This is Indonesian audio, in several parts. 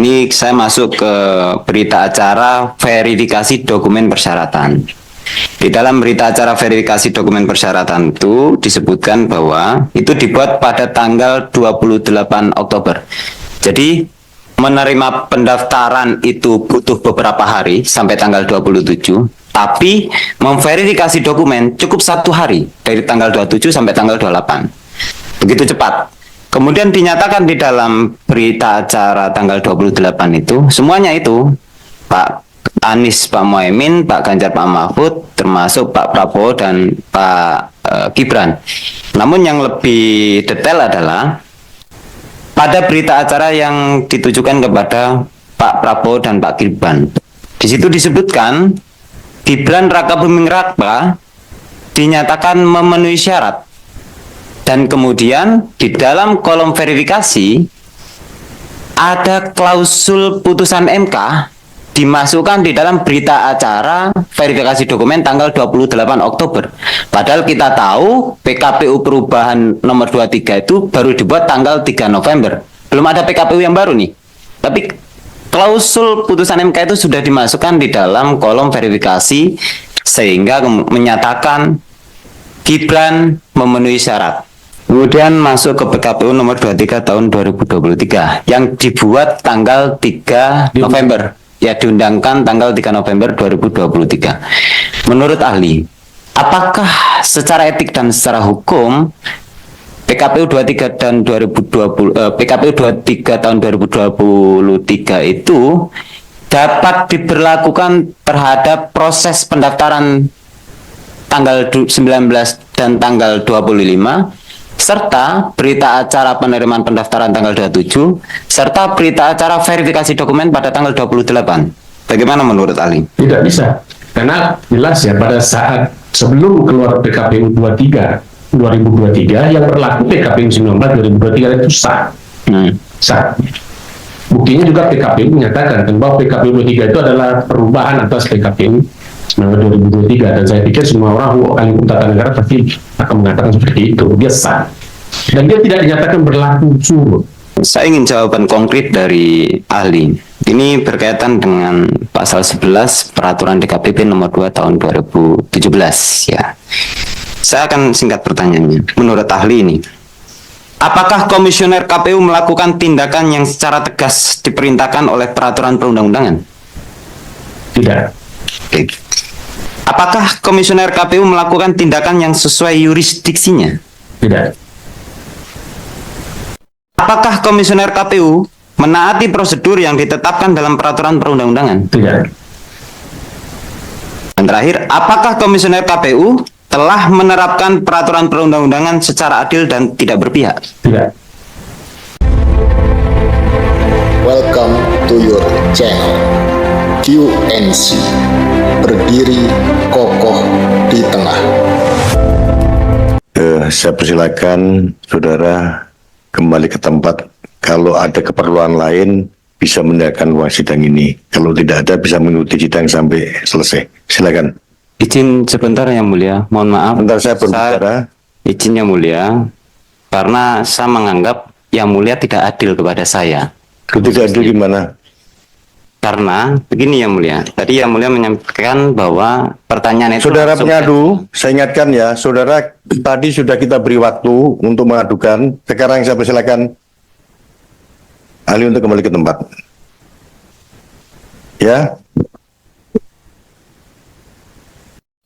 Ini saya masuk ke berita acara verifikasi dokumen persyaratan. Di dalam berita acara verifikasi dokumen persyaratan itu disebutkan bahwa itu dibuat pada tanggal 28 Oktober. Jadi menerima pendaftaran itu butuh beberapa hari sampai tanggal 27, tapi memverifikasi dokumen cukup 1 hari dari tanggal 27 sampai tanggal 28. Begitu cepat. Kemudian dinyatakan di dalam berita acara tanggal 28 itu, semuanya itu, Pak Anies, Pak Muhaimin, Pak Ganjar, Pak Mahfud, termasuk Pak Prabowo dan Pak Gibran. Namun yang lebih detail adalah, pada berita acara yang ditujukan kepada Pak Prabowo dan Pak Gibran, di situ disebutkan, Gibran Rakabuming Raka dinyatakan memenuhi syarat. Dan kemudian di dalam kolom verifikasi ada klausul putusan MK dimasukkan di dalam berita acara verifikasi dokumen tanggal 28 Oktober. Padahal kita tahu PKPU perubahan nomor 23 itu baru dibuat tanggal 3 November. Belum ada PKPU yang baru nih. Tapi klausul putusan MK itu sudah dimasukkan di dalam kolom verifikasi sehingga menyatakan Gibran memenuhi syarat. Kemudian masuk ke PKPU nomor 23 tahun 2023 yang dibuat tanggal 3 November. Ya, diundangkan tanggal 3 November 2023. Menurut ahli, apakah secara etik dan secara hukum PKPU 23 dan 2020 PKPU 23 tahun 2023 itu dapat diberlakukan terhadap proses pendaftaran tanggal 19 dan tanggal 25, serta berita acara penerimaan pendaftaran tanggal 27, serta berita acara verifikasi dokumen pada tanggal 28. Bagaimana menurut ahli? Tidak bisa, karena jelas ya pada saat sebelum keluar PKPU 23 2023 yang berlaku PKPU 19 2023 itu sah. Sah. Buktinya juga PKPU menyatakan bahwa PKPU 23 itu adalah perubahan atas PKPU 2023, dan saya pikir semua orang hukum tata negara pasti akan mengatakan seperti itu. Dia sah dan dia tidak dinyatakan berlaku surut. Saya ingin jawaban konkret dari ahli. Ini berkaitan dengan pasal 11 peraturan DKPP nomor 2 tahun 2017 ya. Saya akan singkat pertanyaannya. Menurut ahli ini, apakah komisioner KPU melakukan tindakan yang secara tegas diperintahkan oleh peraturan perundang-undangan? Tidak. Oke. Apakah komisioner KPU melakukan tindakan yang sesuai yurisdiksinya? Tidak. Apakah komisioner KPU menaati prosedur yang ditetapkan dalam peraturan perundang-undangan? Tidak. Dan terakhir, apakah komisioner KPU telah menerapkan peraturan perundang-undangan secara adil dan tidak berpihak? Tidak. Welcome to your channel QNC, berdiri kokoh di tengah. Saya persilakan saudara kembali ke tempat. Kalau ada keperluan lain bisa mendengarkan ruang sidang ini. Kalau tidak ada bisa mengikuti sidang sampai selesai. Silakan. Izin sebentar yang mulia, mohon maaf. Bentar saya berbicara. Izin yang mulia, karena saya menganggap yang mulia tidak adil kepada saya. Tidak adil gimana? Karena begini yang mulia, tadi yang mulia menyampaikan bahwa pertanyaan itu Saudara pengadu, saya ingatkan ya, saudara tadi sudah kita beri waktu untuk mengadukan. Sekarang saya persilakan ahli untuk kembali ke tempat. Ya.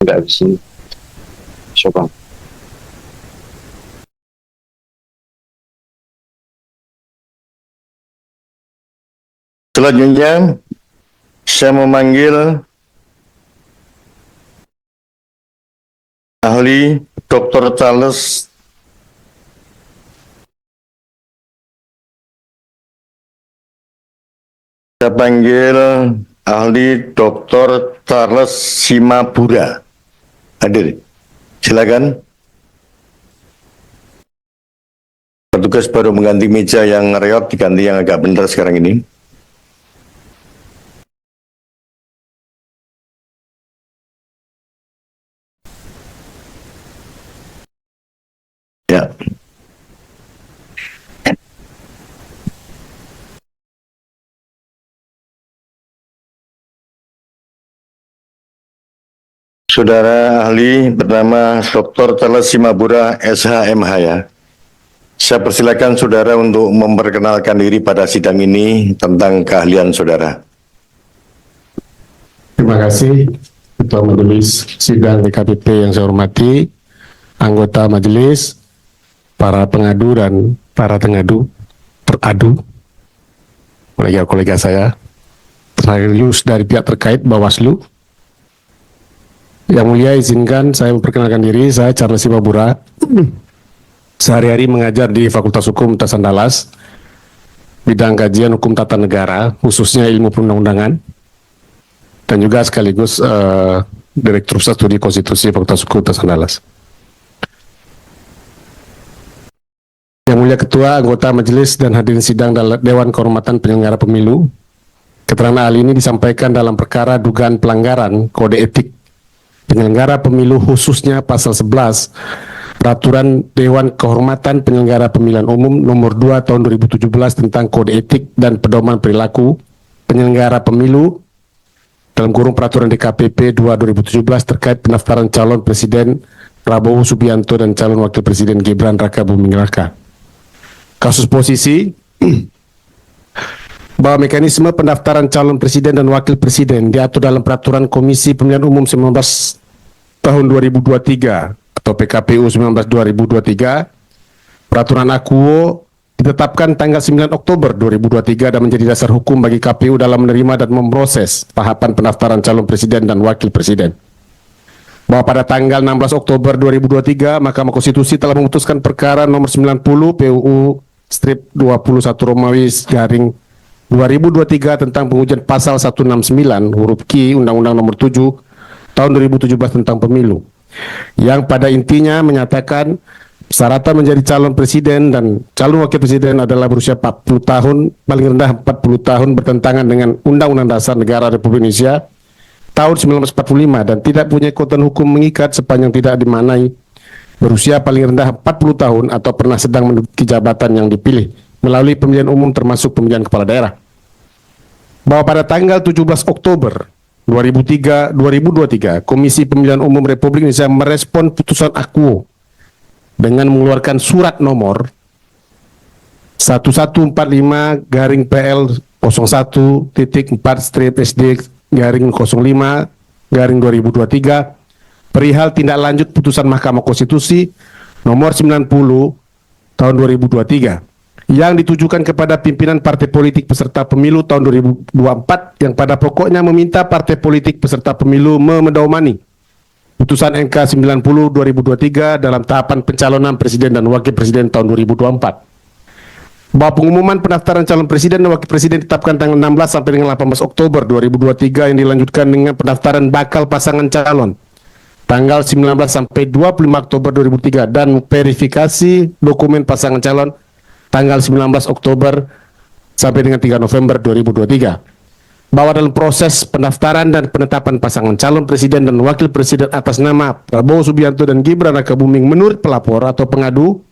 enggak bisa. Coba. Selanjutnya saya memanggil ahli Dr. Charles saya panggil ahli Dr. Charles Simabura. Hadir. Silakan. Petugas baru mengganti meja yang reot diganti yang agak benar sekarang ini. Ya. Saudara ahli bernama Dr. Charles Simabura, SHMH ya. Saya persilakan saudara untuk memperkenalkan diri pada sidang ini tentang keahlian saudara. Terima kasih Ketua Majelis Sidang DKPP yang saya hormati, anggota majelis, para pengadu dan para teradu, kolega-kolega saya, terkhusus dari pihak terkait Bawaslu. Yang mulia izinkan saya memperkenalkan diri, saya Charles Simabura. Sehari-hari mengajar di Fakultas Hukum Universitas Andalas, bidang kajian hukum tata negara, khususnya ilmu perundang-undangan, dan juga sekaligus Direktur Pusat Studi Konstitusi Fakultas Hukum Universitas Andalas. Yang mulia Ketua, anggota majelis dan hadirin sidang Dewan Kehormatan Penyelenggara Pemilu, keterangan ahli ini disampaikan dalam perkara dugaan pelanggaran kode etik penyelenggara pemilu, khususnya pasal 11 Peraturan Dewan Kehormatan Penyelenggara Pemilihan Umum nomor 2 tahun 2017 tentang kode etik dan pedoman perilaku penyelenggara pemilu dalam kurung peraturan DKPP 2 2017 terkait pendaftaran calon presiden Prabowo Subianto dan calon wakil presiden Gibran Raka Buming Raka. Kasus posisi bahwa mekanisme pendaftaran calon presiden dan wakil presiden diatur dalam peraturan Komisi Pemilihan Umum 19 tahun 2023 atau PKPU 19 2023. Peraturan Akuo ditetapkan tanggal 9 Oktober 2023 dan menjadi dasar hukum bagi KPU dalam menerima dan memproses tahapan pendaftaran calon presiden dan wakil presiden. Bahwa pada tanggal 16 Oktober 2023 Mahkamah Konstitusi telah memutuskan perkara nomor 90 PUU strip 21 Romawi garing 2023 tentang pengujian pasal 169 huruf Q Undang-Undang nomor 7 tahun 2017 tentang pemilu, yang pada intinya menyatakan persyaratan menjadi calon presiden dan calon wakil presiden adalah berusia 40 tahun, paling rendah 40 tahun, bertentangan dengan Undang-Undang Dasar Negara Republik Indonesia tahun 1945 dan tidak punya kekuatan hukum mengikat sepanjang tidak dimaknai berusia paling rendah 40 tahun atau pernah sedang menduduki jabatan yang dipilih melalui pemilihan umum termasuk pemilihan kepala daerah. Bahwa pada tanggal 17 Oktober 2023 Komisi Pemilihan Umum Republik Indonesia merespon putusan Akuo dengan mengeluarkan surat nomor 1145 garing PL 01.4/SD/05 garing 2023 perihal tindak lanjut putusan Mahkamah Konstitusi nomor 90 tahun 2023 yang ditujukan kepada pimpinan partai politik peserta pemilu tahun 2024 yang pada pokoknya meminta partai politik peserta pemilu memedomani putusan MK 90 2023 dalam tahapan pencalonan presiden dan wakil presiden tahun 2024. Bahwa pengumuman pendaftaran calon presiden dan wakil presiden ditetapkan tanggal 16 sampai dengan 18 Oktober 2023 yang dilanjutkan dengan pendaftaran bakal pasangan calon tanggal 19 sampai 25 Oktober 2003 dan verifikasi dokumen pasangan calon tanggal 19 Oktober sampai dengan 3 November 2023. Bahwa dalam proses pendaftaran dan penetapan pasangan calon presiden dan wakil presiden atas nama Prabowo Subianto dan Gibran Raka Buming menurut pelapor atau pengadu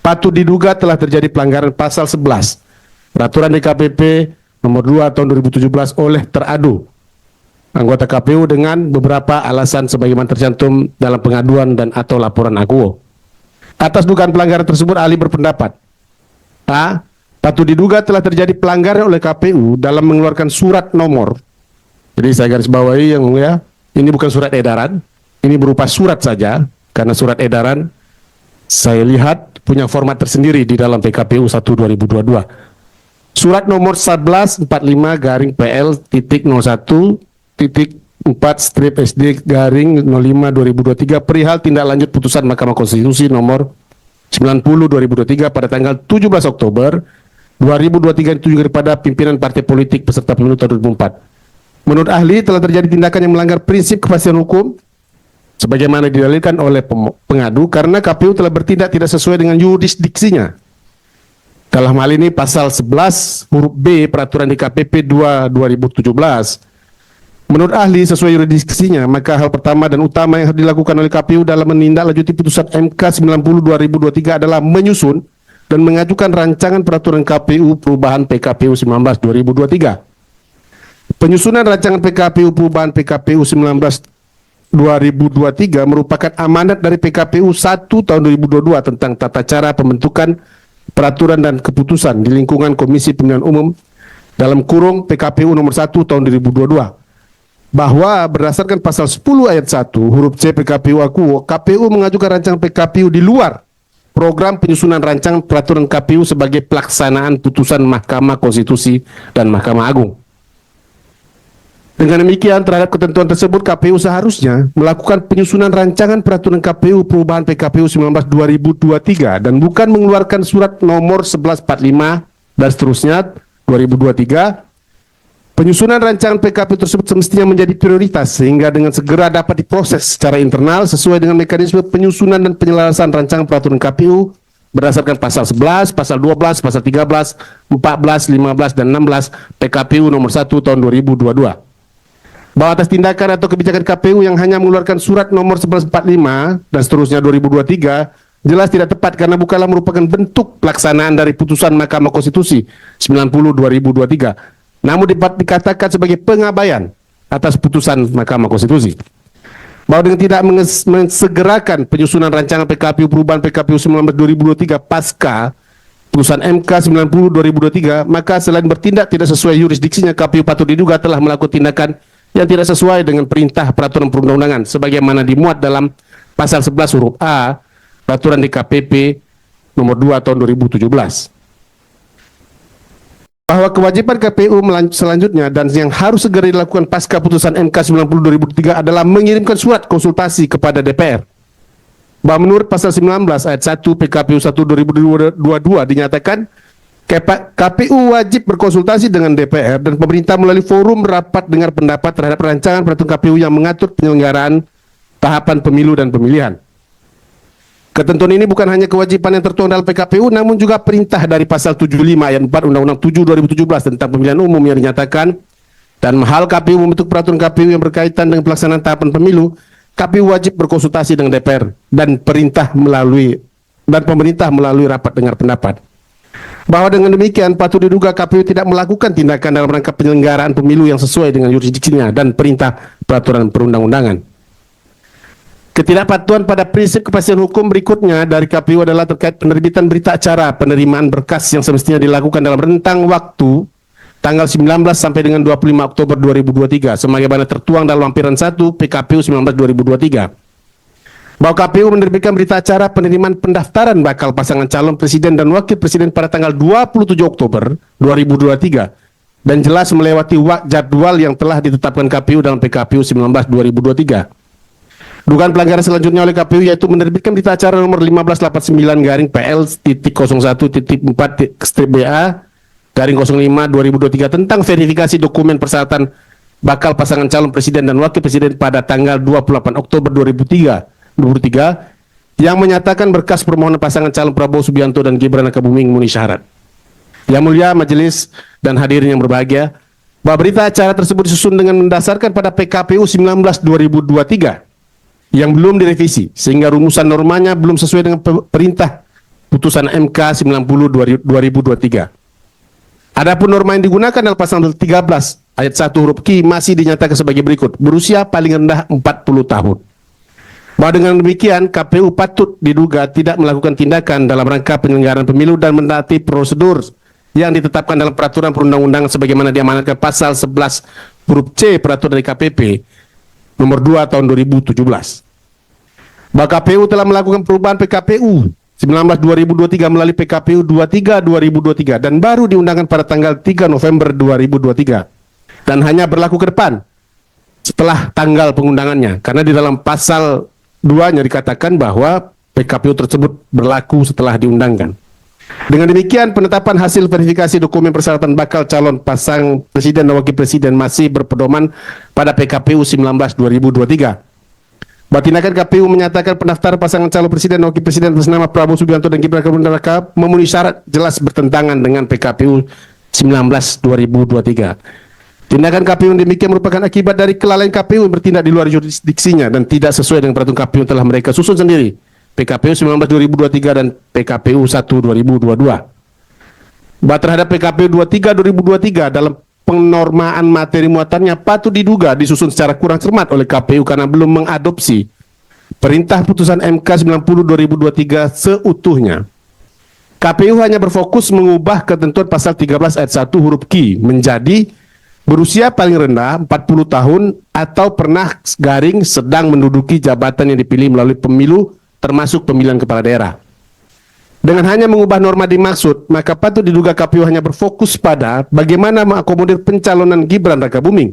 patut diduga telah terjadi pelanggaran pasal 11 Peraturan DKPP nomor 2 tahun 2017 oleh teradu anggota KPU dengan beberapa alasan sebagaimana tercantum dalam pengaduan dan atau laporan Akuo. Atas dugaan pelanggaran tersebut ahli berpendapat A. Patut diduga telah terjadi pelanggaran oleh KPU dalam mengeluarkan surat nomor. Jadi saya garis bawahi yang mulia, ini bukan surat edaran, ini berupa surat saja, karena surat edaran saya lihat punya format tersendiri di dalam PKPU 1 2022. Surat nomor 1145 garing PL titik 01 titik 4/SD garing 05 2023 perihal tindak lanjut putusan Mahkamah Konstitusi nomor 90 2023 pada tanggal 17 Oktober 2023 ditujukan kepada pimpinan partai politik peserta pemilu tahun 2004. Menurut ahli telah terjadi tindakan yang melanggar prinsip kepastian hukum sebagaimana didalilkan oleh pengadu karena KPU telah bertindak tidak sesuai dengan yurisdiksinya. Dalam hal ini pasal 11 huruf B Peraturan DKPP 2 2017. Menurut ahli sesuai yurisdiksinya, maka hal pertama dan utama yang harus dilakukan oleh KPU dalam menindaklanjuti putusan MK 90 2023 adalah menyusun dan mengajukan rancangan peraturan KPU perubahan PKPU 19 2023. Penyusunan rancangan PKPU perubahan PKPU 19 2023 merupakan amanat dari PKPU 1 tahun 2022 tentang tata cara pembentukan peraturan dan keputusan di lingkungan Komisi Pemilihan Umum dalam kurung PKPU nomor 1 tahun 2022, bahwa berdasarkan pasal 10 ayat 1 huruf C PKPU Akuo, KPU mengajukan rancangan PKPU di luar program penyusunan rancangan peraturan KPU sebagai pelaksanaan putusan Mahkamah Konstitusi dan Mahkamah Agung. Dengan demikian, terhadap ketentuan tersebut, KPU seharusnya melakukan penyusunan rancangan peraturan KPU perubahan PKPU 19/2023 dan bukan mengeluarkan surat nomor 1145 dan seterusnya 2023. Penyusunan rancangan PKPU tersebut semestinya menjadi prioritas sehingga dengan segera dapat diproses secara internal sesuai dengan mekanisme penyusunan dan penyelesaian rancangan peraturan KPU berdasarkan pasal 11, pasal 12, pasal 13, 14, 15, dan 16 PKPU nomor 1 tahun 2022. Bahwa atas tindakan atau kebijakan KPU yang hanya mengeluarkan surat nomor 1145 dan seterusnya 2023 jelas tidak tepat karena bukanlah merupakan bentuk pelaksanaan dari putusan Mahkamah Konstitusi 90/2023, namun dapat dikatakan sebagai pengabaian atas putusan Mahkamah Konstitusi. Bahwa dengan tidak mensegerakan penyusunan rancangan PKPU perubahan PKPU 19/2023 pasca putusan MK 90/2023, maka selain bertindak tidak sesuai yurisdiksinya, KPU patut diduga telah melakukan tindakan yang tidak sesuai dengan perintah peraturan perundang-undangan sebagaimana dimuat dalam pasal 11 huruf A peraturan DKPP nomor 2 tahun 2017. Bahwa kewajiban KPU selanjutnya dan yang harus segera dilakukan pasca putusan MK 90/2003 adalah mengirimkan surat konsultasi kepada DPR. Bahwa menurut pasal 19 ayat 1 PKPU 1 2022 dinyatakan KPU wajib berkonsultasi dengan DPR dan pemerintah melalui forum rapat dengar pendapat terhadap rancangan peraturan KPU yang mengatur penyelenggaraan tahapan pemilu dan pemilihan. Ketentuan ini bukan hanya kewajiban yang tertuang dalam PKPU, namun juga perintah dari pasal 75 ayat 4 Undang-Undang 7 2017 tentang pemilihan umum yang dinyatakan, dan hal KPU membentuk peraturan KPU yang berkaitan dengan pelaksanaan tahapan pemilu, KPU wajib berkonsultasi dengan DPR dan pemerintah melalui rapat dengar pendapat. Bahwa dengan demikian patut diduga KPU tidak melakukan tindakan dalam rangka penyelenggaraan pemilu yang sesuai dengan yurisdiksinya dan perintah peraturan perundang-undangan. Ketidakpatuhan pada prinsip kepastian hukum berikutnya dari KPU adalah terkait penerbitan berita acara penerimaan berkas yang semestinya dilakukan dalam rentang waktu tanggal 19 sampai dengan 25 Oktober 2023 sebagaimana tertuang dalam lampiran 1 PKPU 19/2023. Bahwa KPU menerbitkan berita acara penerimaan pendaftaran bakal pasangan calon presiden dan wakil presiden pada tanggal 27 Oktober 2023 dan jelas melewati jadwal yang telah ditetapkan KPU dalam PKPU 19/2023. Dugaan pelanggaran selanjutnya oleh KPU yaitu menerbitkan berita acara nomor 1589-PL.01.4/BA/05/2023 tentang verifikasi dokumen persyaratan bakal pasangan calon presiden dan wakil presiden pada tanggal 28 Oktober 2023 yang menyatakan berkas permohonan pasangan calon Prabowo Subianto dan Gibran Rakabuming memenuhi syarat. Yang mulia majelis dan hadirin yang berbahagia, bahwa berita acara tersebut disusun dengan mendasarkan pada PKPU 19/2023 yang belum direvisi sehingga rumusan normanya belum sesuai dengan perintah putusan MK 90/2023. Adapun norma yang digunakan dalam pasal 13 ayat 1 huruf Q masih dinyatakan sebagai berikut: berusia paling rendah 40 tahun. Bahwa dengan demikian KPU patut diduga tidak melakukan tindakan dalam rangka penyelenggaraan pemilu dan menaati prosedur yang ditetapkan dalam peraturan perundang-undangan sebagaimana diamanatkan pasal 11 huruf C peraturan dari KPP nomor 2 tahun 2017. Bahwa KPU telah melakukan perubahan PKPU 19/2023 melalui PKPU 23/2023 dan baru diundangkan pada tanggal 3 November 2023 dan hanya berlaku ke depan setelah tanggal pengundangannya, karena di dalam pasal 2-nya dikatakan bahwa PKPU tersebut berlaku setelah diundangkan. Dengan demikian, penetapan hasil verifikasi dokumen persyaratan bakal calon pasang presiden dan wakil presiden masih berpedoman pada PKPU 19/2023. Bahwa tindakan KPU menyatakan pendaftaran pasangan calon presiden dan wakil presiden atas nama Prabowo Subianto dan Gibran Rakabuming memenuhi syarat jelas bertentangan dengan PKPU 19/2023. Tindakan KPU demikian merupakan akibat dari kelalaian KPU yang bertindak di luar jurisdiksinya dan tidak sesuai dengan peraturan KPU yang telah mereka susun sendiri, PKPU 19/2023 dan PKPU 1/2022. Bahwa terhadap PKPU 23/2023 dalam penormaan materi muatannya patut diduga disusun secara kurang cermat oleh KPU karena belum mengadopsi Perintah Putusan MK 90/2023 seutuhnya. KPU hanya berfokus mengubah ketentuan pasal 13 ayat 1 huruf Q menjadi berusia paling rendah 40 tahun atau pernah garing sedang menduduki jabatan yang dipilih melalui pemilu termasuk pemilihan kepala daerah. Dengan hanya mengubah norma dimaksud, maka patut diduga KPU hanya berfokus pada bagaimana mengakomodir pencalonan Gibran Rakabuming.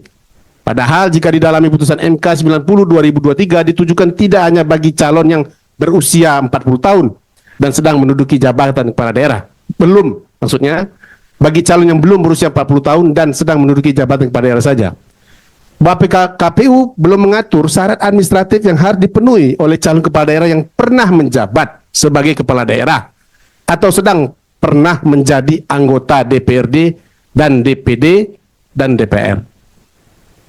Padahal jika didalami putusan MK 90/2023 ditujukan tidak hanya bagi calon yang berusia 40 tahun dan sedang menduduki jabatan kepala daerah. Belum, maksudnya bagi calon yang belum berusia 40 tahun dan sedang menduduki jabatan kepala daerah saja. Bahwa KPU belum mengatur syarat administratif yang harus dipenuhi oleh calon kepala daerah yang pernah menjabat sebagai kepala daerah atau sedang pernah menjadi anggota DPRD dan DPD dan DPR.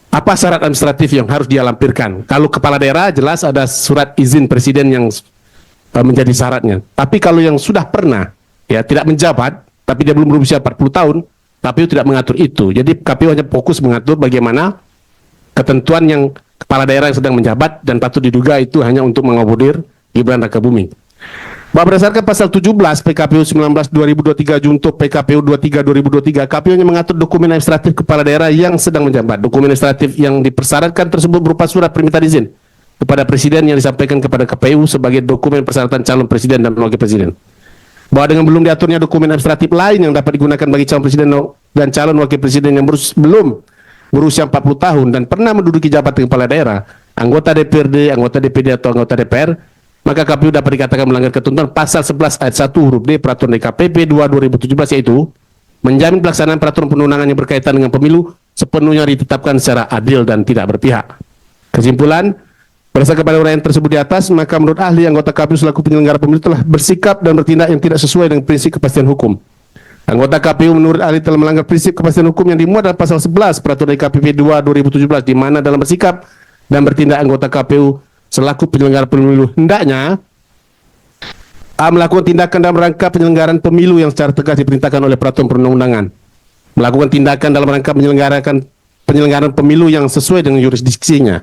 Apa syarat administratif yang harus dia lampirkan? Kalau kepala daerah jelas ada surat izin presiden yang menjadi syaratnya. Tapi kalau yang sudah pernah ya tidak menjabat tapi dia belum berusia 40 tahun, KPU tidak mengatur itu. Jadi KPU hanya fokus mengatur bagaimana ketentuan yang kepala daerah yang sedang menjabat dan patut diduga itu hanya untuk mengakomodir Gibran Rakabuming. Bahwa berdasarkan pasal 17 PKPU 19/2023 junto PKPU 23/2023, KPU hanya mengatur dokumen administratif kepala daerah yang sedang menjabat. Dokumen administratif yang dipersyaratkan tersebut berupa surat permintaan izin kepada presiden yang disampaikan kepada KPU sebagai dokumen persyaratan calon presiden dan wakil presiden. Bahwa dengan belum diaturnya dokumen administratif lain yang dapat digunakan bagi calon presiden dan calon wakil presiden yang belum berusia 40 tahun dan pernah menduduki jabatan kepala daerah, anggota DPRD, anggota DPD atau anggota DPR, maka KPU dapat dikatakan melanggar ketentuan pasal 11 ayat 1 huruf D Peraturan DKPP 2/2017 yaitu menjamin pelaksanaan peraturan perundangan yang berkaitan dengan pemilu sepenuhnya ditetapkan secara adil dan tidak berpihak. Kesimpulan, berdasarkan pada uraian tersebut di atas, maka menurut ahli anggota KPU selaku penyelenggara pemilu telah bersikap dan bertindak yang tidak sesuai dengan prinsip kepastian hukum. Anggota KPU menurut ahli telah melanggar prinsip kepastian hukum yang dimuat dalam pasal 11 Peraturan DKPP 2/2017 di mana dalam bersikap dan bertindak anggota KPU selaku penyelenggara pemilu hendaknya melakukan tindakan dalam rangka penyelenggaraan pemilu yang secara tegas diperintahkan oleh peraturan perundang-undangan, melakukan tindakan dalam rangka penyelenggaraan pemilu yang sesuai dengan yurisdiksinya,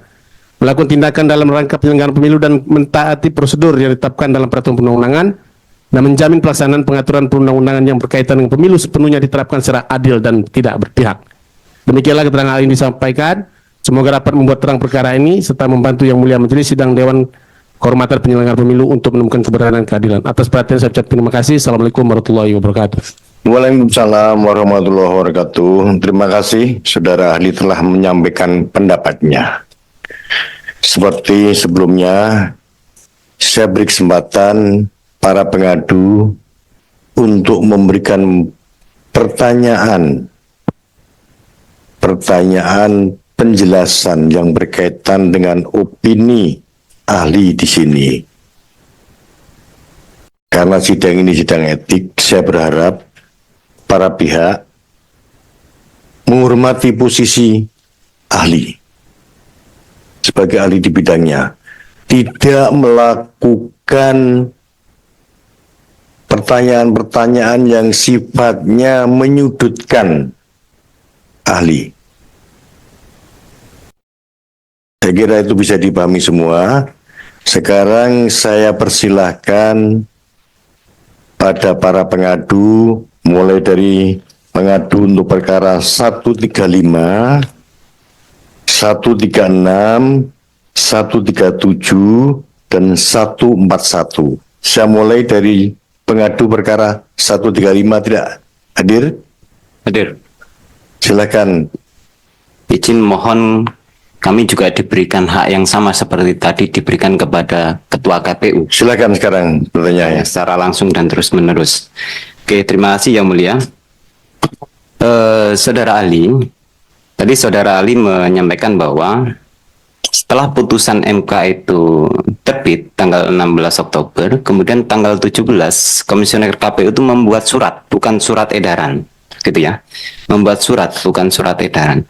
melakukan tindakan dalam rangka penyelenggaraan pemilu dan mentaati prosedur yang ditetapkan dalam peraturan perundang-undangan, dan menjamin pelaksanaan pengaturan perundang-undangan yang berkaitan dengan pemilu sepenuhnya diterapkan secara adil dan tidak berpihak. Demikianlah keterangan ini disampaikan. Semoga dapat membuat terang perkara ini serta membantu Yang Mulia Majelis Sidang Dewan Kehormatan Penyelenggara Pemilu untuk menemukan kebenaran dan keadilan. Atas perhatian saya ucapkan terima kasih. Assalamualaikum warahmatullahi wabarakatuh. Waalaikumsalam warahmatullahi wabarakatuh. Terima kasih saudara ahli telah menyampaikan pendapatnya. Seperti sebelumnya, saya beri kesempatan para pengadu untuk memberikan pertanyaan penjelasan yang berkaitan dengan opini ahli di sini. Karena sidang ini sidang etik, saya berharap para pihak menghormati posisi ahli sebagai ahli di bidangnya, tidak melakukan pertanyaan-pertanyaan yang sifatnya menyudutkan ahli. Saya kira itu bisa dipahami semua. Sekarang saya persilahkan pada para pengadu, mulai dari pengadu untuk perkara 135, 136, 137, dan 141. Saya mulai dari pengadu perkara 135 tidak hadir? Hadir. Silakan. Izin mohon kami juga diberikan hak yang sama seperti tadi diberikan kepada Ketua KPU. Silakan sekarang pertanyaannya. Secara langsung dan terus menerus. Oke, terima kasih Yang Mulia. Saudara ahli, tadi saudara ahli menyampaikan bahwa setelah putusan MK itu terbit tanggal 16 Oktober, kemudian tanggal 17 Komisioner KPU itu membuat surat, bukan surat edaran, gitu ya. Membuat surat, bukan surat edaran.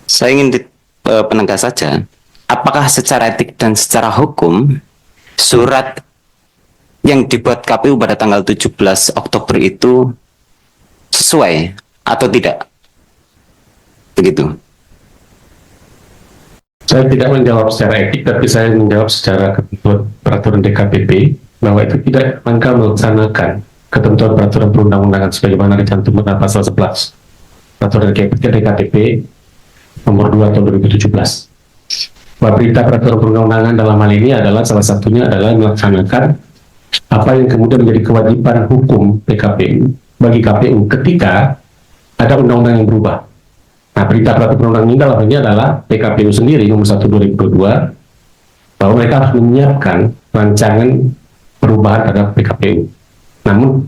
Saya ingin penegas saja, apakah secara etik dan secara hukum surat yang dibuat KPU pada tanggal 17 Oktober itu sesuai atau tidak? Begitu. Saya tidak menjawab secara etik, tapi saya menjawab secara ketentuan peraturan DKPP bahwa itu tidak rangka melaksanakan ketentuan peraturan perundang-undangan sebagaimana dicantum pada pasal 11 peraturan DKPP nomor 2 tahun 2017. Bahwa perintah peraturan perundang-undangan dalam hal ini adalah salah satunya adalah melaksanakan apa yang kemudian menjadi kewajiban hukum PKPU bagi KPU ketika ada undang-undang yang berubah. Nah, perintah peraturan perundang-undangan ini dalam hal ini adalah PKPU sendiri nomor 1 2022 bahwa mereka harus menyiapkan rancangan perubahan terhadap PKPU. Namun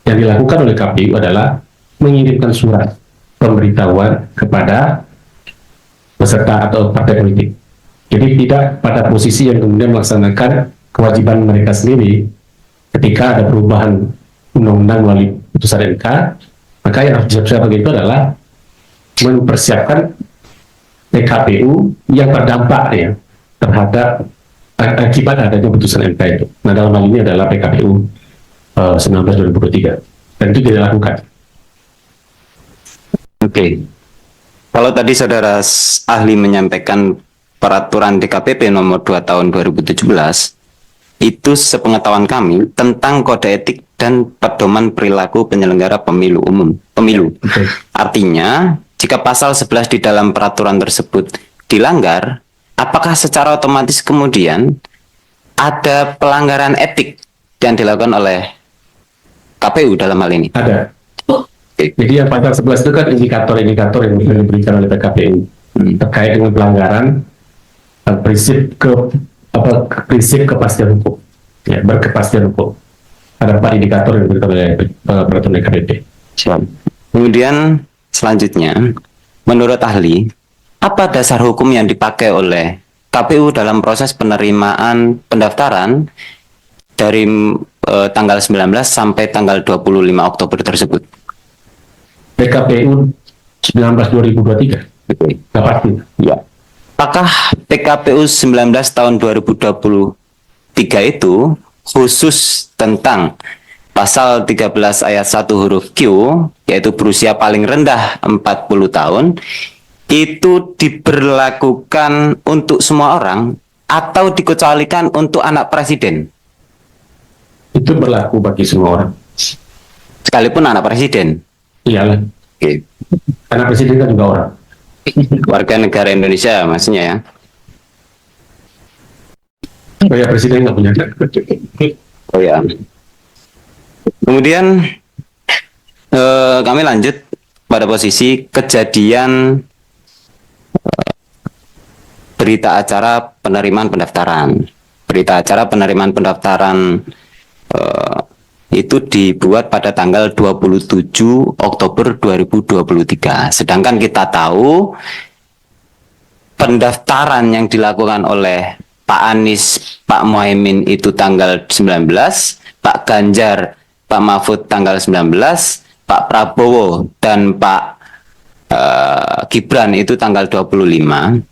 yang dilakukan oleh KPU adalah mengirimkan surat pemberitahuan kepada peserta atau partai politik. Jadi tidak pada posisi yang kemudian melaksanakan kewajiban mereka sendiri ketika ada perubahan undang-undang melalui putusan MK, maka yang harus disiapkan itu adalah mempersiapkan PKPU yang berdampak ya terhadap akibat adanya putusan MK itu. Nah, dalam hal ini adalah PKPU 19/2023 dan itu tidak dilakukan. Oke. Kalau tadi saudara ahli menyampaikan peraturan DKPP nomor 2 tahun 2017, itu sepengetahuan kami tentang kode etik dan pedoman perilaku penyelenggara pemilu umum. Okay. Artinya, jika pasal 11 di dalam peraturan tersebut dilanggar, apakah secara otomatis kemudian ada pelanggaran etik yang dilakukan oleh KPU dalam hal ini? Ada. Oke. Jadi yang pasal 11 itu kan indikator-indikator yang diberikan oleh PKPU terkait dengan pelanggaran prinsip kepastian hukum, ya, berkepastian hukum. Ada 4 indikator yang diberikan oleh peraturan DKPP. Kemudian selanjutnya, menurut ahli, apa dasar hukum yang dipakai oleh KPU dalam proses penerimaan pendaftaran dari tanggal 19 sampai tanggal 25 Oktober tersebut? PKPU 19/2023. Oke. Nggak pasti. Ya. Apakah PKPU 19 tahun 2023 itu khusus tentang pasal 13 ayat 1 huruf Q, yaitu berusia paling rendah 40 tahun, itu diberlakukan untuk semua orang atau dikecualikan untuk anak presiden? Itu berlaku bagi semua orang. Sekalipun anak presiden. Iyalah. Oke. Karena presiden kan juga orang. Warga negara Indonesia maksudnya ya. Oh ya, presiden nggak punya. Oh ya. Kemudian kami lanjut pada posisi kejadian berita acara penerimaan pendaftaran. Berita acara penerimaan pendaftaran itu dibuat pada tanggal 27 Oktober 2023. Sedangkan kita tahu pendaftaran yang dilakukan oleh Pak Anies, Pak Muhaimin itu tanggal 19, Pak Ganjar, Pak Mahfud tanggal 19, Pak Prabowo dan Pak Gibran itu tanggal 25.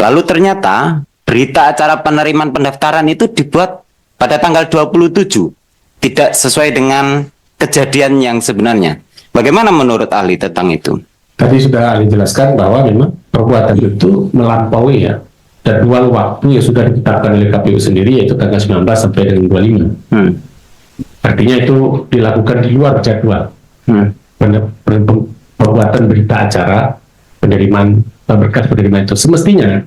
Lalu ternyata berita acara penerimaan pendaftaran itu dibuat pada tanggal 27. Tidak sesuai dengan kejadian yang sebenarnya. Bagaimana menurut ahli tentang itu? Tadi sudah ahli jelaskan bahwa memang perbuatan itu melampaui ya jadwal waktu yang sudah ditetapkan oleh KPU sendiri, yaitu tanggal 19 sampai dengan 25. Artinya itu dilakukan di luar jadwal. Perbuatan berita acara penerimaan berkas penerimaan itu semestinya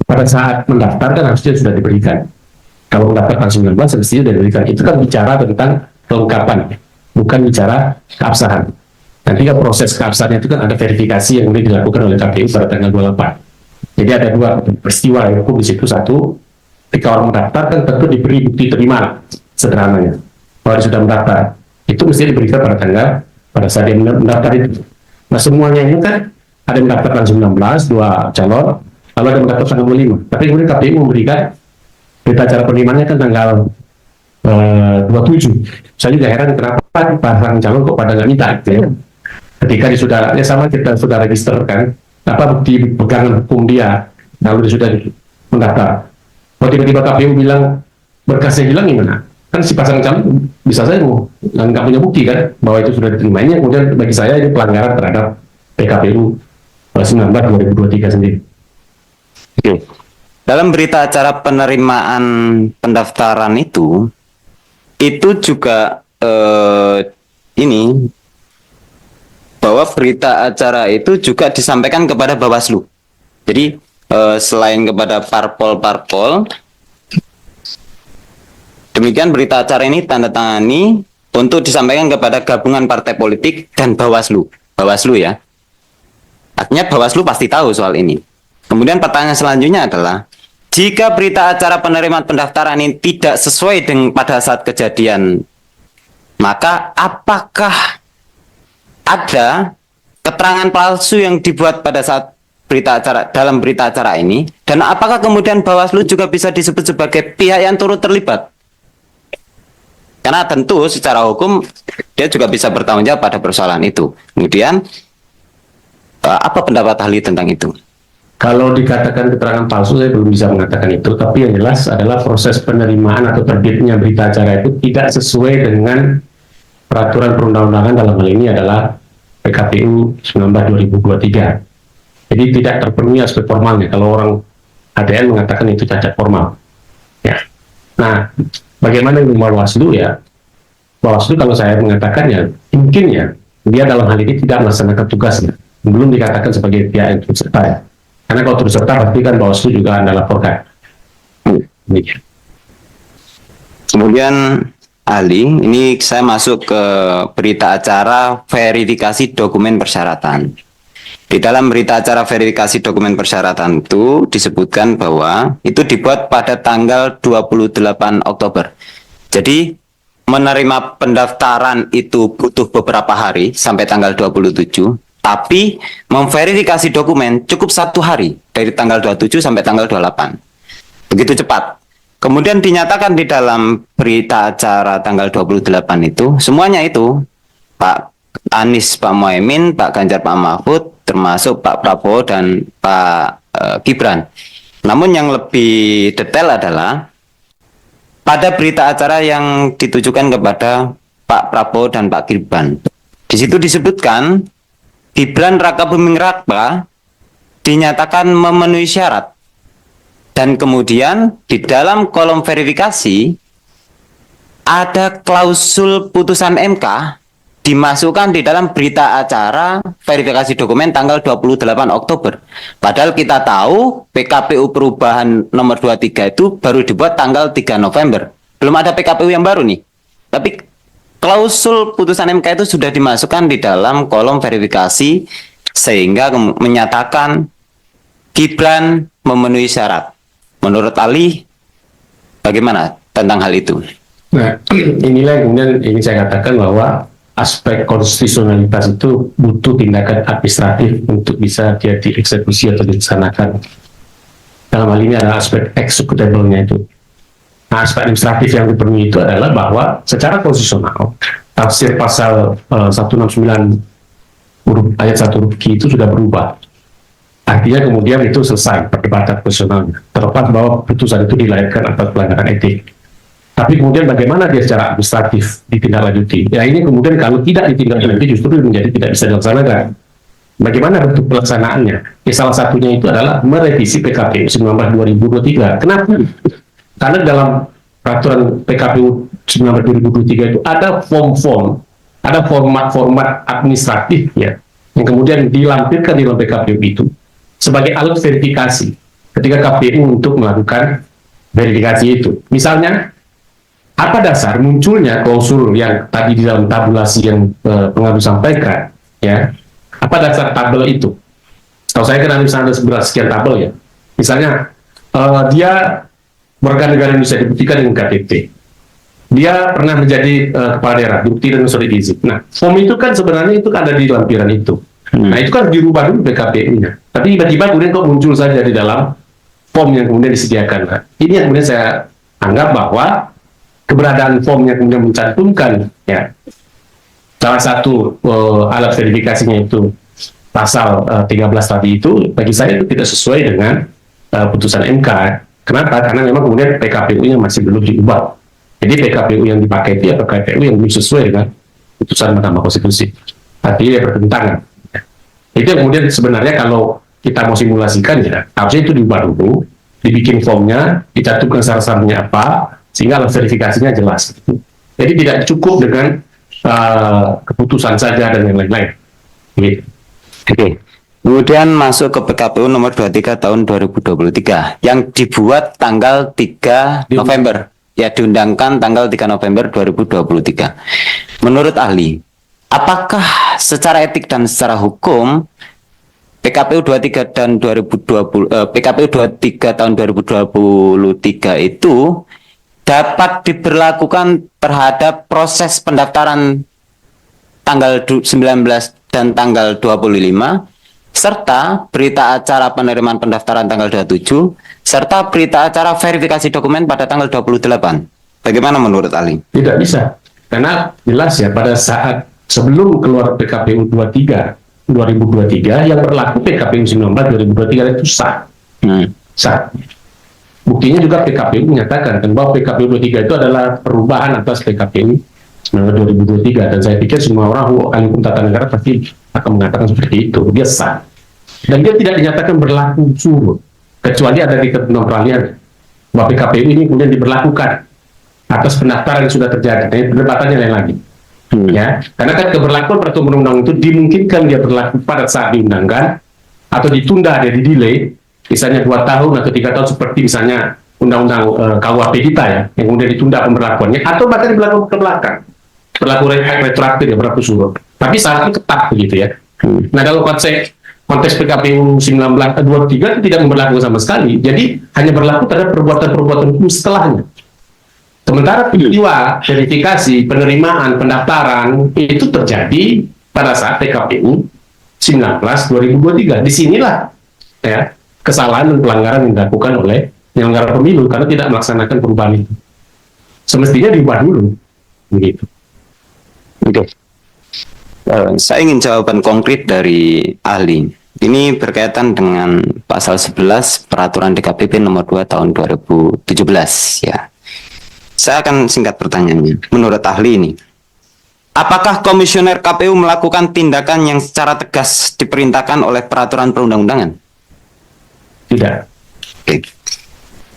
pada saat mendaftar kan harusnya sudah diberikan. Kalau mendaftar tanggal 19 semestinya sudah diberikan. Itu kan bicara tentang kelengkapan, bukan bicara keabsahan. Nanti kan proses keabsahannya itu kan ada verifikasi yang kemudian dilakukan oleh KPU pada tanggal 28. Jadi ada 2 peristiwa hukum di situ. Satu, ketika orang mendaftar kan tentu diberi bukti terima sederhananya bahwa dia sudah mendaftar. Itu mesti diberikan pada saat dia mendaftar itu. Nah, semuanya ini kan ada yang mendaftar tanggal 19, 2 calon, lalu ada yang mendaftar tanggal 25. Tapi kemudian KPU memberikan berita acara penerimaannya kan tanggal 27. Saya juga heran kenapa pasangan calon kok pada nggak minta gitu ya. Ketika dia sudah, ya sama kita sudah register kan, apa bukti pegangan hukum dia, lalu dia sudah mendaftar. Kalau tiba-tiba KPU bilang berkasnya hilang gimana? Kan si pasangan calon bisa saja nggak punya bukti kan bahwa itu sudah diterimanya. Kemudian bagi saya ini pelanggaran terhadap PKPU 19 2023 sendiri. Oke. Dalam berita acara penerimaan pendaftaran itu juga ini bahwa berita acara itu juga disampaikan kepada Bawaslu. Jadi selain kepada parpol-parpol, demikian berita acara ini tanda tangani untuk disampaikan kepada gabungan partai politik dan Bawaslu ya. Artinya Bawaslu pasti tahu soal ini. Kemudian pertanyaan selanjutnya adalah, jika berita acara penerimaan pendaftaran ini tidak sesuai dengan pada saat kejadian, maka apakah ada keterangan palsu yang dibuat pada saat dalam berita acara ini, dan apakah kemudian Bawaslu juga bisa disebut sebagai pihak yang turut terlibat? Karena tentu secara hukum dia juga bisa bertanggung jawab pada persoalan itu. Kemudian apa pendapat ahli tentang itu? Kalau dikatakan keterangan palsu, saya belum bisa mengatakan itu, tapi yang jelas adalah proses penerimaan atau terbitnya berita acara itu tidak sesuai dengan peraturan perundang-undangan, dalam hal ini adalah PKPU 19 2023. Jadi tidak terpenuhi aspek formalnya. Kalau orang ADN mengatakan itu cacat formal. Ya. Nah, bagaimana dengan Bawaslu ya? Bawaslu kalau saya mengatakannya, mungkin ya, dia dalam hal ini tidak melaksanakan tugasnya. Belum dikatakan sebagai pihak yang turut serta ya. Karena kalau turut serta pasti kan Bawaslu juga Anda laporkan. Kemudian ahli, ini saya masuk ke berita acara verifikasi dokumen persyaratan. Di dalam berita acara verifikasi dokumen persyaratan itu disebutkan bahwa itu dibuat pada tanggal 28 Oktober. Jadi menerima pendaftaran itu butuh beberapa hari sampai tanggal 27. Tapi memverifikasi dokumen cukup 1 hari dari tanggal 27 sampai tanggal 28. Begitu cepat. Kemudian dinyatakan di dalam berita acara tanggal 28 itu, semuanya itu Pak Anies, Pak Muhaimin, Pak Ganjar, Pak Mahfud, termasuk Pak Prabowo dan Pak Gibran. Namun yang lebih detail adalah pada berita acara yang ditujukan kepada Pak Prabowo dan Pak Gibran. Di situ disebutkan Gibran Rakabuming Raka dinyatakan memenuhi syarat, dan kemudian di dalam kolom verifikasi ada klausul putusan MK dimasukkan di dalam berita acara verifikasi dokumen tanggal 28 Oktober. Padahal kita tahu PKPU perubahan nomor 23 itu baru dibuat tanggal 3 November. Belum ada PKPU yang baru nih. Tapi klausul putusan MK itu sudah dimasukkan di dalam kolom verifikasi sehingga menyatakan Gibran memenuhi syarat. Menurut Ali, bagaimana tentang hal itu? Nah, inilah yang kemudian ingin saya katakan bahwa aspek konstitusionalitas itu butuh tindakan administratif untuk bisa dia dieksekusi atau dilaksanakan. Dalam hal ini adalah aspek executable-nya itu. Nah, aspek administratif yang dipenuhi itu adalah bahwa secara konstitusional tafsir pasal 169 ayat 1 huruf Q itu sudah berubah. Artinya kemudian itu selesai perdebatan konstitusionalnya. Terlepas bahwa putusan itu dilahirkan atas pelanggaran etik. Tapi kemudian bagaimana dia secara administratif ditindaklanjuti? Ya ini kemudian kalau tidak ditindaklanjuti justru menjadi tidak bisa dilaksanakan. Bagaimana bentuk pelaksanaannya? Ya salah satunya itu adalah merevisi PKPU 19 2023. Kenapa? Karena dalam peraturan PKPU 19 2023 itu ada form-form, ada format-format administratif ya, yang kemudian dilampirkan di dalam PKPU itu sebagai alat verifikasi ketika KPU untuk melakukan verifikasi itu. Misalnya, apa dasar munculnya klausul yang tadi di dalam tabulasi yang pengadu sampaikan, ya? Apa dasar tabel itu? Kalau saya kan misalnya ada sekian tabel ya. Misalnya dia warga negara Indonesia dibuktikan dengan KTP. Dia pernah menjadi kepala daerah, dibuktikan dengan surat izin. Nah, form itu kan sebenarnya itu ada di lampiran itu. Nah, itu kan dirubah dulu PKPU-nya. Tapi tiba-tiba kemudian kok muncul saja di dalam form yang kemudian disediakan. Nah, ini yang kemudian saya anggap bahwa keberadaan form yang kemudian mencantumkan ya salah satu alat verifikasinya itu pasal 13 tadi itu bagi saya itu tidak sesuai dengan putusan MK. Kenapa? Karena memang kemudian PKPU-nya masih belum diubah. Jadi PKPU yang dipakai itu PKPU yang belum sesuai dengan putusan Mahkamah Konstitusi. Artinya bertentangan. Itu yang kemudian sebenarnya kalau kita mau simulasikan ya, harusnya itu diubah dulu, dibikin formnya, dicantumkan syarat-syaratnya apa, sehingga alat verifikasinya jelas. Jadi tidak cukup dengan keputusan saja dan yang lain-lain. Gitu. Oke. Kemudian masuk ke PKPU nomor 23 tahun 2023 yang dibuat tanggal 3 November. Ya, diundangkan tanggal 3 November 2023. Menurut ahli, apakah secara etik dan secara hukum PKPU 23 dan 2020 PKPU 23 tahun 2023 itu dapat diberlakukan terhadap proses pendaftaran tanggal 19 dan tanggal 25 serta berita acara penerimaan pendaftaran tanggal 27 serta berita acara verifikasi dokumen pada tanggal 28. Bagaimana menurut ahli? Tidak bisa. Karena jelas ya pada saat sebelum keluar PKPU 23 2023 yang berlaku PKPU 19 2023 itu sah. Sah. Buktinya juga PKPU menyatakan kan bahwa PKPU 23 itu adalah perubahan atas PKPU 2023 dan saya pikir semua orang hukum tata negara pasti akan mengatakan seperti itu. Dia sah. Dan dia tidak dinyatakan berlaku surut kecuali ada di ketentuan peralihan bahwa PKPU ini kemudian diberlakukan atas pendaftaran yang sudah terjadi. Nah, perdebatannya lain lagi. Ya, karena kan keberlakuan peraturan undang-undang itu dimungkinkan dia berlaku pada saat diundangkan atau ditunda, dia di-delay, misalnya 2 tahun atau 3 tahun seperti misalnya undang-undang KUHP kita ya, yang kemudian ditunda pemberlakuannya atau bahkan berlaku ke belakang, berlaku retroaktif ya, berlaku surut. Tapi syaratnya ketat begitu ya. Nah, kalau konteks PKPU 1923 itu tidak memberlakukan sama sekali, jadi hanya berlaku terhadap perbuatan-perbuatan hukum setelahnya. Sementara peristiwa verifikasi, penerimaan, pendaftaran itu terjadi pada saat PKPU 19 2023. Disinilah ya kesalahan dan pelanggaran yang dilakukan oleh penyelenggara pemilu karena tidak melaksanakan perubahan itu. Semestinya diubah dulu, begitu. Oke. Saya ingin jawaban konkret dari ahli. Ini berkaitan dengan pasal 11 Peraturan DKPP nomor 2 tahun 2017 ya. Saya akan singkat pertanyaannya. Menurut ahli ini, apakah komisioner KPU melakukan tindakan yang secara tegas diperintahkan oleh peraturan perundang-undangan? Tidak. Oke.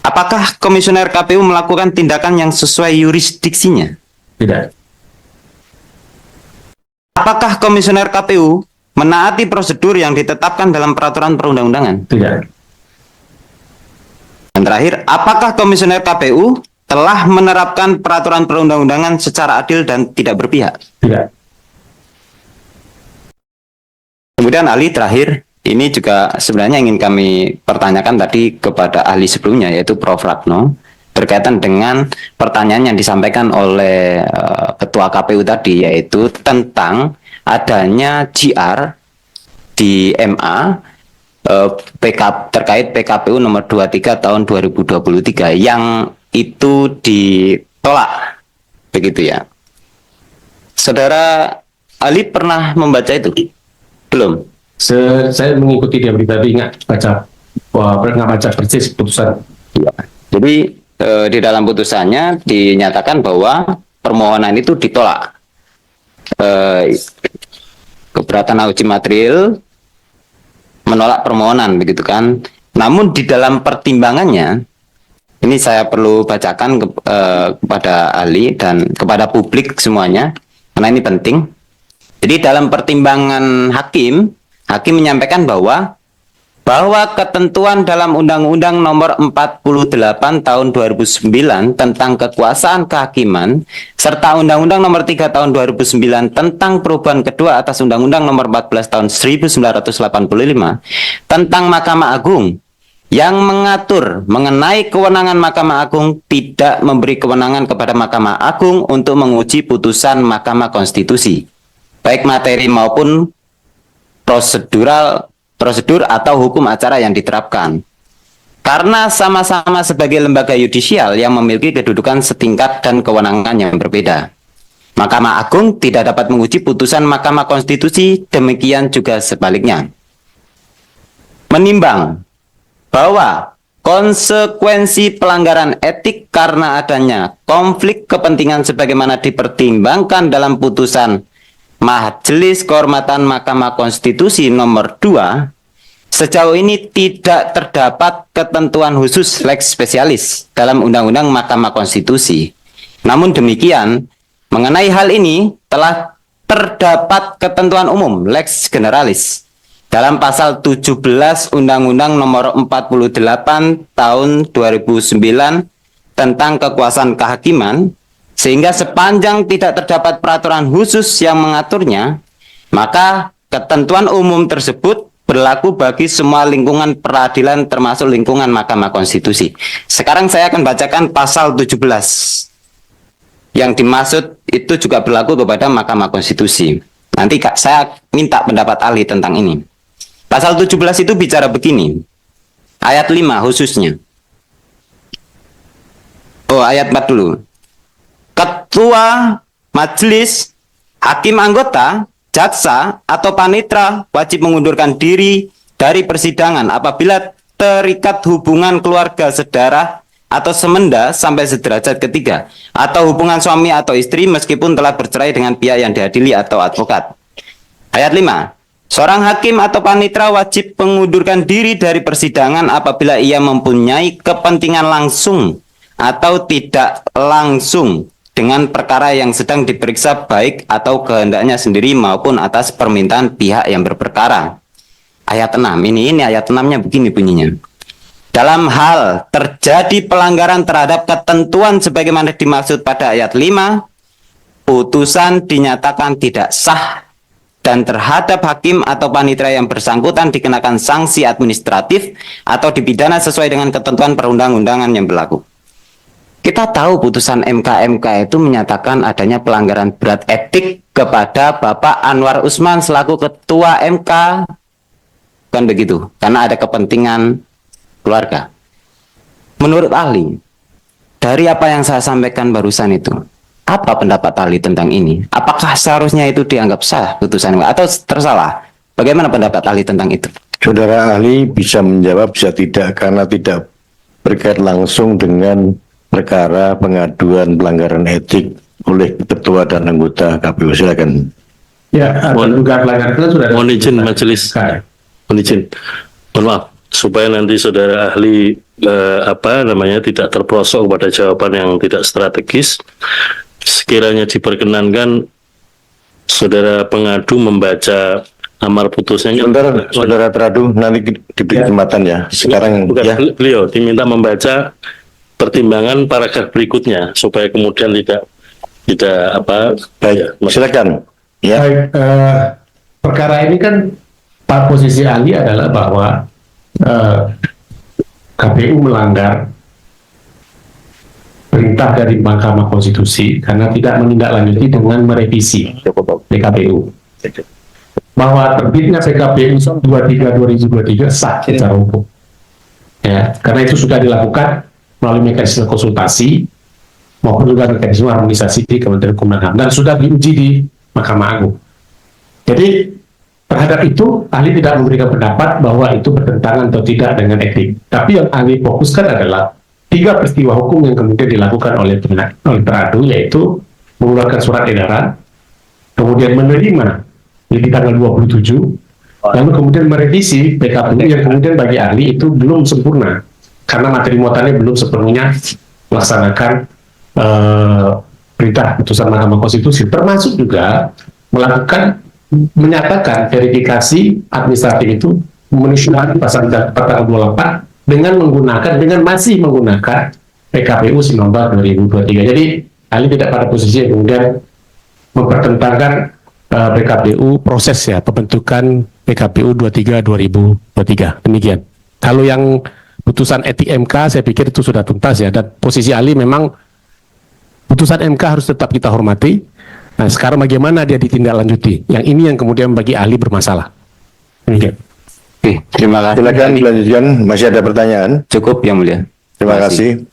Apakah komisioner KPU melakukan tindakan yang sesuai yurisdiksinya? Tidak. Apakah komisioner KPU menaati prosedur yang ditetapkan dalam peraturan perundang-undangan? Tidak. Dan terakhir, apakah komisioner KPU telah menerapkan peraturan perundang-undangan secara adil dan tidak berpihak? Tidak. Kemudian ahli terakhir, ini juga sebenarnya ingin kami pertanyakan tadi kepada ahli sebelumnya, yaitu Prof. Ratno, berkaitan dengan pertanyaan yang disampaikan oleh Ketua KPU tadi, yaitu tentang adanya GR di MA terkait PKPU nomor 23 tahun 2023 yang itu ditolak, begitu ya. Saudara Ali pernah membaca itu? Belum? Saya mengikuti dia berita, tapi nggak baca persis putusan. Ya. Jadi di dalam putusannya dinyatakan bahwa permohonan itu ditolak. Keberatan uji material menolak permohonan, begitu kan? Namun di dalam pertimbangannya, ini saya perlu bacakan kepada ahli dan kepada publik semuanya, karena ini penting. Jadi dalam pertimbangan hakim menyampaikan bahwa ketentuan dalam Undang-Undang Nomor 48 Tahun 2009 tentang kekuasaan kehakiman serta Undang-Undang Nomor 3 Tahun 2009 tentang perubahan kedua atas Undang-Undang Nomor 14 Tahun 1985 tentang Mahkamah Agung yang mengatur mengenai kewenangan Mahkamah Agung tidak memberi kewenangan kepada Mahkamah Agung untuk menguji putusan Mahkamah Konstitusi, baik materi maupun prosedur atau hukum acara yang diterapkan. Karena sama-sama sebagai lembaga yudisial yang memiliki kedudukan setingkat dan kewenangan yang berbeda. Mahkamah Agung tidak dapat menguji putusan Mahkamah Konstitusi, demikian juga sebaliknya. Menimbang bahwa konsekuensi pelanggaran etik karena adanya konflik kepentingan sebagaimana dipertimbangkan dalam putusan Majelis Kehormatan Mahkamah Konstitusi nomor 2, sejauh ini tidak terdapat ketentuan khusus lex spesialis dalam Undang-Undang Mahkamah Konstitusi. Namun demikian, mengenai hal ini telah terdapat ketentuan umum lex generalis dalam pasal 17 Undang-Undang nomor 48 tahun 2009 tentang kekuasaan kehakiman, sehingga sepanjang tidak terdapat peraturan khusus yang mengaturnya, maka ketentuan umum tersebut berlaku bagi semua lingkungan peradilan termasuk lingkungan Mahkamah Konstitusi. Sekarang saya akan bacakan pasal 17. Yang dimaksud itu juga berlaku kepada Mahkamah Konstitusi. Nanti saya minta pendapat ahli tentang ini. Pasal 17 itu bicara begini. Ayat 5 khususnya. Ayat 4 dulu. Ketua majelis, hakim anggota, jaksa, atau panitera wajib mengundurkan diri dari persidangan apabila terikat hubungan keluarga sedarah atau semenda sampai sederajat ketiga, atau hubungan suami atau istri meskipun telah bercerai dengan pihak yang diadili atau advokat. Ayat 5. Seorang hakim atau panitera wajib mengundurkan diri dari persidangan apabila ia mempunyai kepentingan langsung atau tidak langsung dengan perkara yang sedang diperiksa, baik atau kehendaknya sendiri maupun atas permintaan pihak yang berperkara. Ayat 6. Ini ayat 6-nya begini bunyinya. Dalam hal terjadi pelanggaran terhadap ketentuan sebagaimana dimaksud pada ayat 5, putusan dinyatakan tidak sah dan terhadap hakim atau panitera yang bersangkutan dikenakan sanksi administratif atau dipidana sesuai dengan ketentuan perundang-undangan yang berlaku. Kita tahu putusan MK itu menyatakan adanya pelanggaran berat etik kepada Bapak Anwar Usman selaku Ketua MK, kan begitu, karena ada kepentingan keluarga. Menurut ahli, dari apa yang saya sampaikan barusan itu, apa pendapat ahli tentang ini? Apakah seharusnya itu dianggap sah putusan atau tersalah? Bagaimana pendapat ahli tentang itu? Saudara ahli bisa menjawab, bisa tidak, karena tidak berkait langsung dengan perkara pengaduan pelanggaran etik oleh ketua dan anggota KPU. Silakan. Ya, dugaan pelanggaran itu sudah. Mohon izin majelis. Mohon izin. Mohon maaf, supaya nanti saudara ahli tidak terprosok pada jawaban yang tidak strategis, sekiranya diperkenankan saudara pengadu membaca amar putusnya. Saudara teradu nanti diberi kesempatan ya. Sekarang bukan, ya. Beliau diminta membaca pertimbangan paragraf berikutnya supaya kemudian tidak Baik, ya, silakan. Ya. Baik, perkara ini kan posisi ahli adalah bahwa KPU melanggar perintah dari Mahkamah Konstitusi karena tidak menindaklanjuti dengan merevisi PKPU. Bahwa terbitnya PKPU 23/2023 sah secara hukum. Ya, karena itu sudah dilakukan melalui mekanisme konsultasi maupun juga mekanisme harmonisasi di Kementerian Hukum dan HAM dan sudah diuji di Mahkamah Agung. Jadi terhadap itu ahli tidak memberikan pendapat bahwa itu bertentangan atau tidak dengan etik. Tapi yang ahli fokuskan adalah 3 peristiwa hukum yang kemudian dilakukan oleh teradu, yaitu mengeluarkan surat edaran, kemudian menerima di tanggal 27, lalu kemudian merevisi PKPU yang kemudian bagi ahli itu belum sempurna karena materi muatannya belum sepenuhnya melaksanakan perintah putusan Mahkamah Konstitusi, termasuk juga menyatakan verifikasi administratif itu memenuhi syarat pasal 4 dengan masih menggunakan PKPU 19 2023. Jadi ahli tidak pada posisi yang kemudian mempertentangkan PKPU proses ya pembentukan PKPU 23 2023. Demikian. Kalau yang putusan etik MK saya pikir itu sudah tuntas ya, dan posisi ahli memang putusan MK harus tetap kita hormati. Nah, sekarang bagaimana dia ditindaklanjuti? Yang ini yang kemudian bagi ahli bermasalah. Demikian. Oke, terima kasih. Silakan dilanjutkan. Masih ada pertanyaan? Cukup yang mulia. Terima kasih.